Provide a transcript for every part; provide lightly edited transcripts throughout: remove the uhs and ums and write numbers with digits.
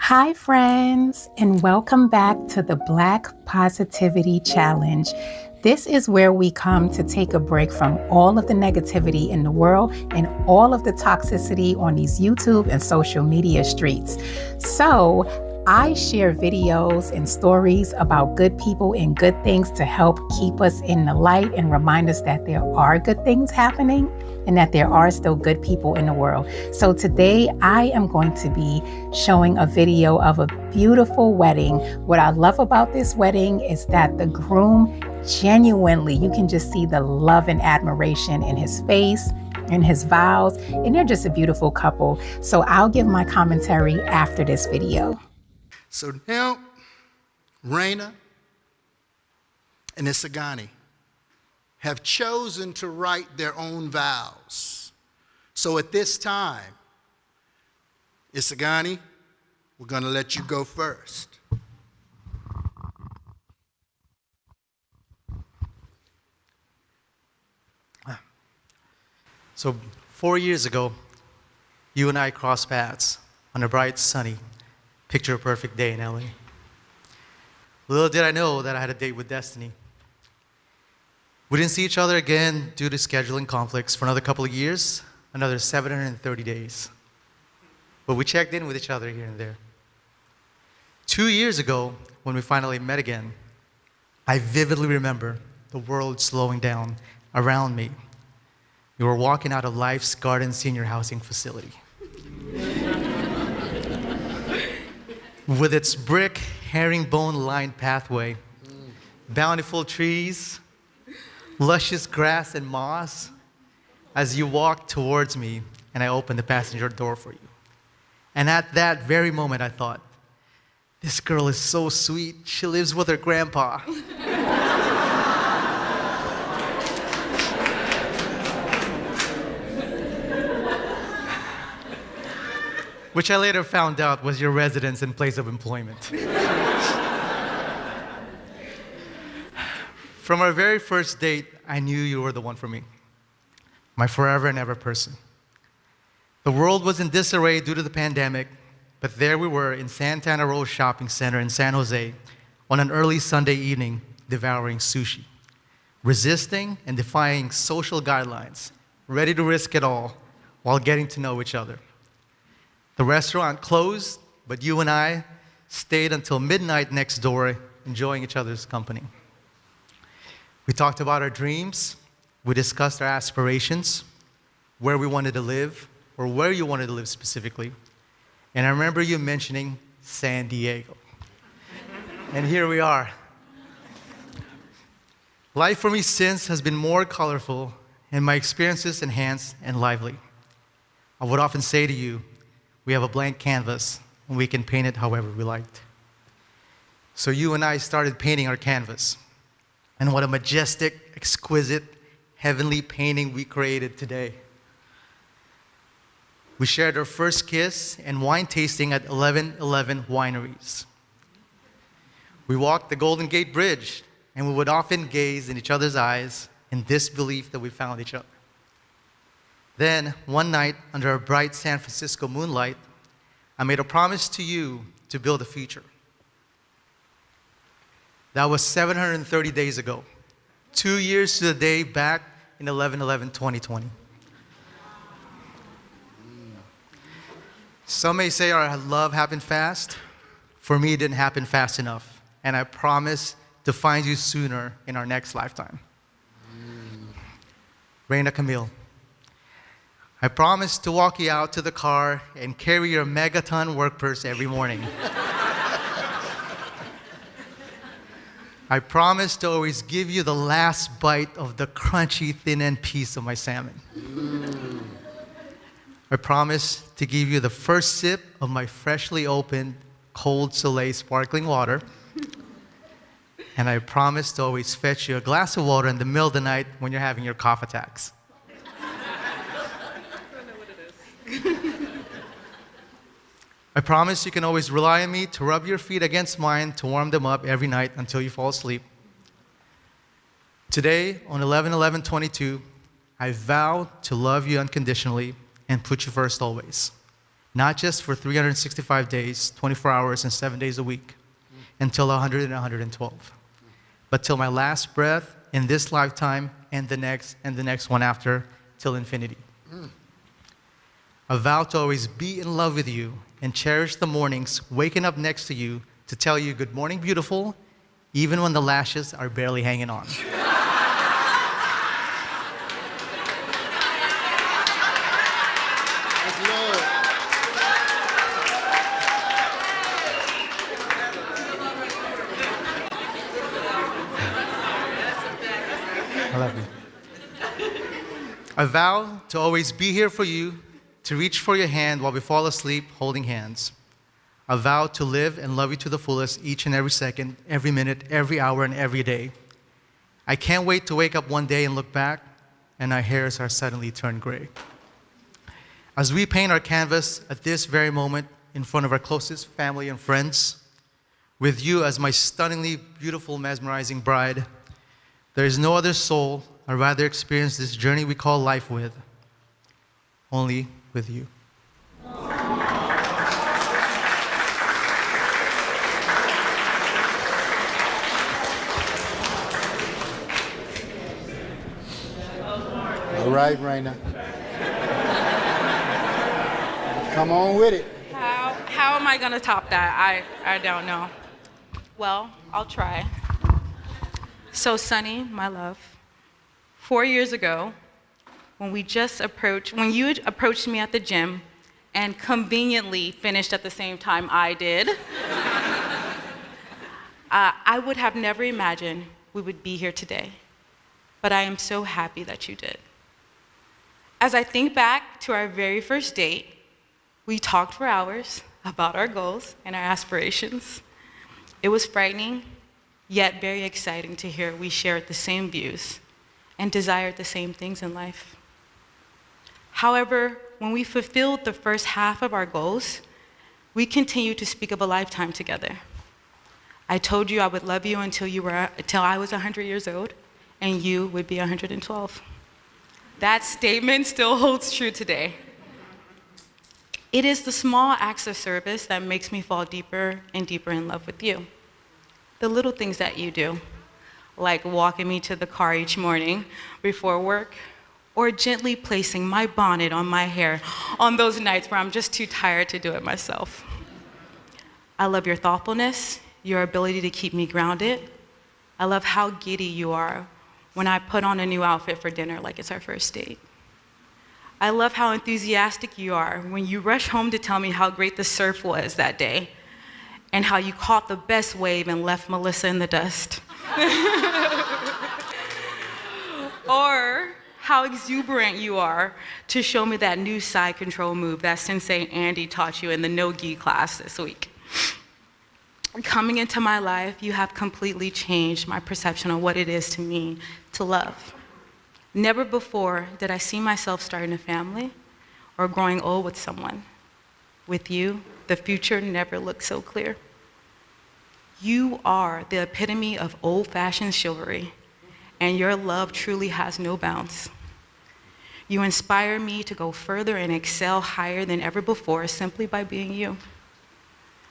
Hi, friends, and welcome back to the Black Positivity Challenge. This is where we come to take a break from all of the negativity in the world and all of the toxicity on these YouTube and social media streets. So, I share videos and stories about good people and good things to help keep us in the light and remind us that there are good things happening and that there are still good people in the world. So today I am going to be showing a video of a beautiful wedding. What I love about this wedding is that the groom genuinely, you can just see the love and admiration in his face and his vows, and they're just a beautiful couple. So I'll give my commentary after this video. So now, Raina and Isagani have chosen to write their own vows. So at this time, Isagani, we're going to let you go first. So 4 years ago, you and I crossed paths on a bright, sunny, picture-perfect day in LA. Little did I know that I had a date with destiny. We didn't see each other again due to scheduling conflicts for another couple of years, another 730 days. But we checked in with each other here and there. 2 years ago, when we finally met again, I vividly remember the world slowing down around me. We were walking out of Life's Garden Senior Housing Facility. With its brick, herringbone-lined pathway, bountiful trees, luscious grass and moss, as you walked towards me and I opened the passenger door for you. And at that very moment, I thought, this girl is so sweet. She lives with her grandpa. Which I later found out was your residence and place of employment. From our very first date, I knew you were the one for me, my forever and ever person. The world was in disarray due to the pandemic, but there we were in Santana Row Shopping Center in San Jose on an early Sunday evening, devouring sushi, resisting and defying social guidelines, ready to risk it all while getting to know each other. The restaurant closed, but you and I stayed until midnight next door, enjoying each other's company. We talked about our dreams, we discussed our aspirations, where we wanted to live, or where you wanted to live specifically. And I remember you mentioning San Diego. And here we are. Life for me since has been more colorful, and my experiences enhanced and lively. I would often say to you, we have a blank canvas, and we can paint it however we liked. So you and I started painting our canvas. And what a majestic, exquisite, heavenly painting we created today. We shared our first kiss and wine tasting at 1111 Wineries. We walked the Golden Gate Bridge, and we would often gaze in each other's eyes in disbelief that we found each other. Then, one night, under a bright San Francisco moonlight, I made a promise to you to build a future. That was 730 days ago, 2 years to the day back in 11/11/2020. Some may say our love happened fast. For me, it didn't happen fast enough, and I promise to find you sooner in our next lifetime. Raina Camille, I promise to walk you out to the car and carry your megaton work purse every morning. I promise to always give you the last bite of the crunchy, thin-end piece of my salmon. I promise to give you the first sip of my freshly opened cold Soleil sparkling water. And I promise to always fetch you a glass of water in the middle of the night when you're having your cough attacks. I promise you can always rely on me to rub your feet against mine to warm them up every night until you fall asleep. Today, on 11/11/22, I vow to love you unconditionally and put you first always. not just for 365 days, 24 hours, and 7 days a week, until 100 and 112, but till my last breath in this lifetime and the next one after, till infinity. I vow to always be in love with you and cherish the mornings waking up next to you to tell you good morning, beautiful, even when the lashes are barely hanging on. I love you. I vow to always be here for you, to reach for your hand while we fall asleep holding hands. I vow to live and love you to the fullest each and every second, every minute, every hour, and every day. I can't wait to wake up one day and look back, and our hairs are suddenly turned gray. As we paint our canvas at this very moment in front of our closest family and friends, with you as my stunningly beautiful, mesmerizing bride, there is no other soul I'd rather experience this journey we call life with, only with you. All right, Raina. Come on with it. How am I gonna top that? I don't know. Well, I'll try. So Sonny, my love, 4 years ago, when you approached me at the gym and conveniently finished at the same time I did, I would have never imagined we would be here today. But I am so happy that you did. As I think back to our very first date, we talked for hours about our goals and our aspirations. It was frightening, yet very exciting to hear we shared the same views and desired the same things in life. However, when we fulfilled the first half of our goals, we continued to speak of a lifetime together. I told you I would love you until I was 100 years old, and you would be 112. That statement still holds true today. It is the small acts of service that makes me fall deeper and deeper in love with you. The little things that you do, like walking me to the car each morning before work, or gently placing my bonnet on my hair on those nights where I'm just too tired to do it myself. I love your thoughtfulness, your ability to keep me grounded. I love how giddy you are when I put on a new outfit for dinner like it's our first date. I love how enthusiastic you are when you rush home to tell me how great the surf was that day and how you caught the best wave and left Melissa in the dust. Or how exuberant you are to show me that new side control move that Sensei Andy taught you in the no-gi class this week. Coming into my life, you have completely changed my perception of what it is to me to love. Never before did I see myself starting a family or growing old with someone. With you, the future never looked so clear. You are the epitome of old-fashioned chivalry, and your love truly has no bounds. You inspire me to go further and excel higher than ever before simply by being you.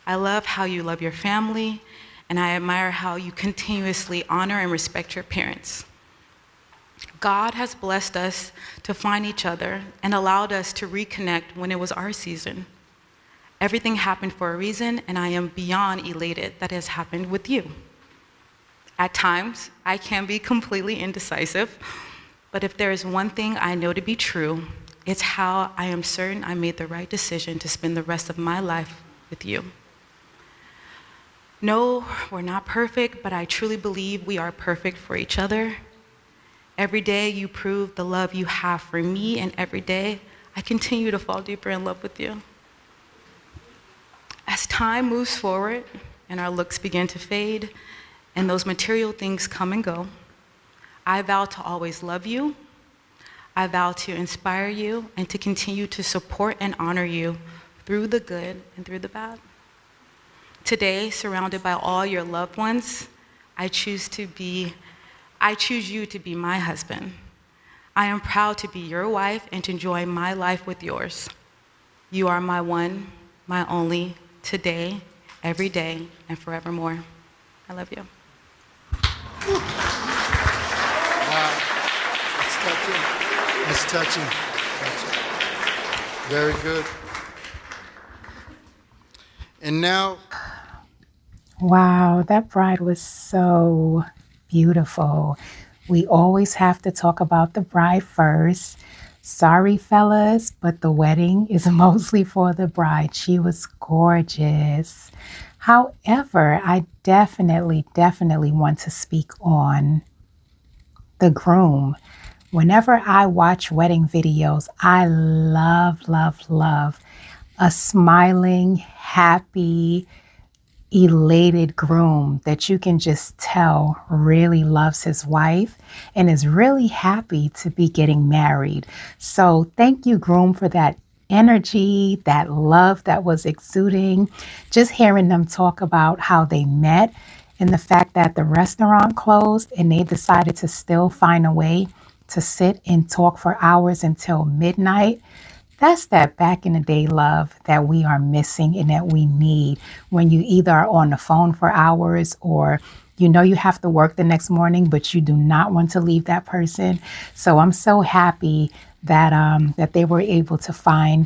I love how you love your family, and I admire how you continuously honor and respect your parents. God has blessed us to find each other and allowed us to reconnect when it was our season. Everything happened for a reason, and I am beyond elated that it has happened with you. At times, I can be completely indecisive, but if there is one thing I know to be true, it's how I am certain I made the right decision to spend the rest of my life with you. No, we're not perfect, but I truly believe we are perfect for each other. Every day you prove the love you have for me, and every day I continue to fall deeper in love with you. As time moves forward and our looks begin to fade and those material things come and go, I vow to always love you. I vow to inspire you and to continue to support and honor you through the good and through the bad. Today, surrounded by all your loved ones, I choose you to be my husband. I am proud to be your wife and to enjoy my life with yours. You are my one, my only, today, every day, and forevermore. I love you. Wow. It's touching. It's touching. Very good. And now, Wow, that bride was so beautiful. We always have to talk about the bride first. Sorry, fellas, but the wedding is mostly for the bride. She was gorgeous. However, I definitely want to speak on the groom. Whenever I watch wedding videos, I love a smiling, happy, elated groom that you can just tell really loves his wife and is really happy to be getting married. So thank you, groom, for that energy, that love that was exuding. Just hearing them talk about how they met and the fact that the restaurant closed and they decided to still find a way to sit and talk for hours until midnight. That's that back in the day love that we are missing and that we need when you either are on the phone for hours or you know you have to work the next morning, but you do not want to leave that person. So I'm so happy that that they were able to find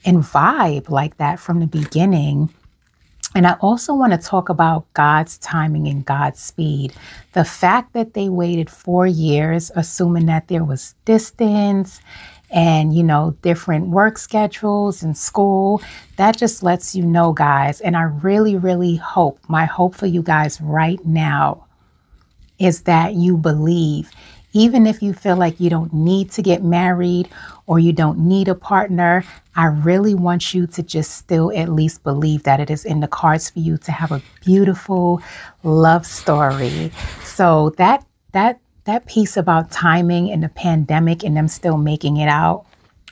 and vibe like that from the beginning. And I also want to talk about God's timing and God's speed. The fact that they waited 4 years, assuming that there was distance and, you know, different work schedules and school, that just lets you know, guys. And I really hope, my hope for you guys right now is that you believe, even if you feel like you don't need to get married or you don't need a partner, I really want you to just still at least believe that it is in the cards for you to have a beautiful love story. So that piece about timing and the pandemic and them still making it out.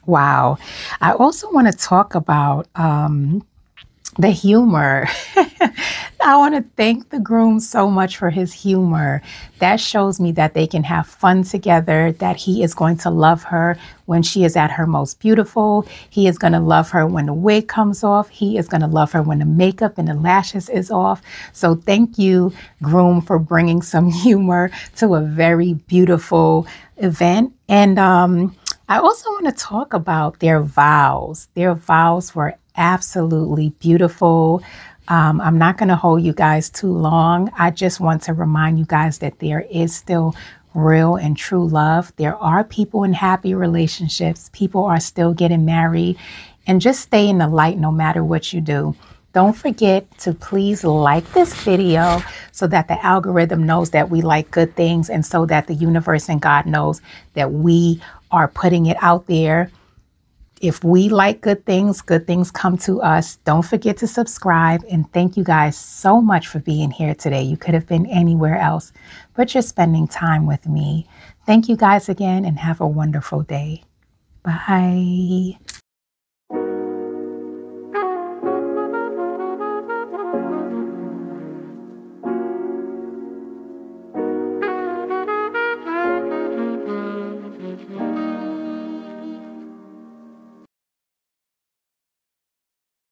Wow. I also want to talk about the humor. I want to thank the groom so much for his humor. That shows me that they can have fun together, that he is going to love her when she is at her most beautiful. He is going to love her when the wig comes off. He is going to love her when the makeup and the lashes is off. So thank you, groom, for bringing some humor to a very beautiful event. And I also want to talk about their vows. Their vows were absolutely beautiful. I'm not going to hold you guys too long. I just want to remind you guys that there is still real and true love. There are people in happy relationships. People are still getting married, and just stay in the light no matter what you do. Don't forget to please like this video so that the algorithm knows that we like good things, and so that the universe and God knows that we are putting it out there. If we like good things come to us. Don't forget to subscribe, and thank you guys so much for being here today. You could have been anywhere else, but you're spending time with me. Thank you guys again, and have a wonderful day. Bye.